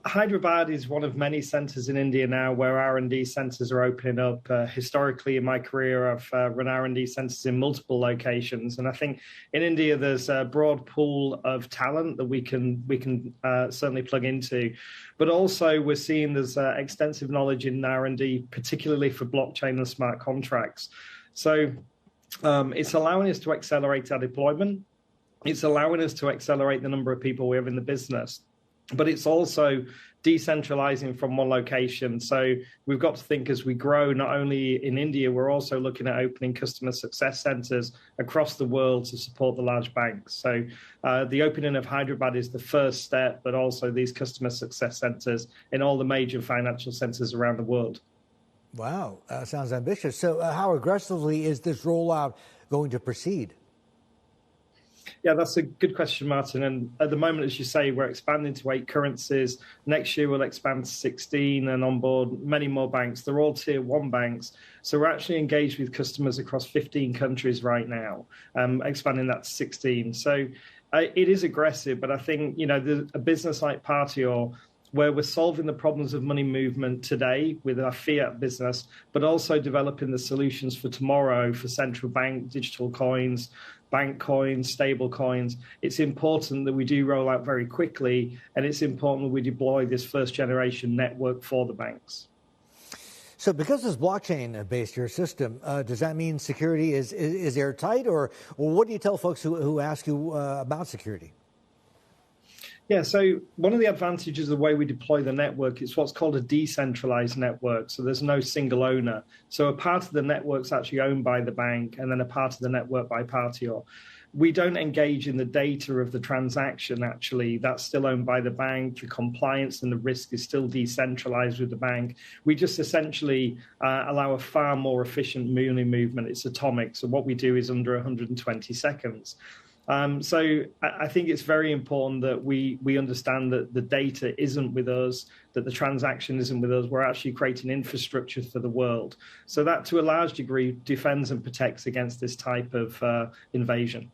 Hyderabad is one of many centres in India now where R&D centres are opening up. Historically, in my career, I've run R&D centres in multiple locations, and I think in India there's a broad pool of talent that we can certainly plug into. But also, we're seeing there's extensive knowledge in R&D, particularly for blockchain and smart contracts. So it's allowing us to accelerate our deployment. It's allowing us to accelerate the number of people we have in the business. But it's also decentralizing from one location. So we've got to think as we grow, not only in India, we're also looking at opening customer success centers across the world to support the large banks. So the opening of Hyderabad is the first step, but also these customer success centers in all the major financial centers around the world. Wow, sounds ambitious. So how aggressively is this rollout going to proceed? Yeah, that's a good question, Martin. And at the moment, as you say, we're expanding to 8 currencies. Next year, we'll expand to 16 and onboard many more banks. They're all tier 1 banks. So we're actually engaged with customers across 15 countries right now, expanding that to 16. So it is aggressive, but I think, a business like Partior, where we're solving the problems of money movement today with our fiat business, but also developing the solutions for tomorrow for central bank digital coins, bank coins, stable coins. It's important that we do roll out very quickly, and it's important that we deploy this first generation network for the banks. So because it's blockchain-based, your system, does that mean security is airtight, or what do you tell folks who ask you about security? Yeah, so one of the advantages of the way we deploy the network is what's called a decentralized network. So there's no single owner. So a part of the network's actually owned by the bank, and then a part of the network by Partior. We don't engage in the data of the transaction, actually. That's still owned by the bank. The compliance and the risk is still decentralized with the bank. We just essentially allow a far more efficient money movement. It's atomic. So what we do is under 120 seconds. So I think it's very important that we understand that the data isn't with us, that the transaction isn't with us. We're actually creating infrastructure for the world. So that, to a large degree, defends and protects against this type of invasion.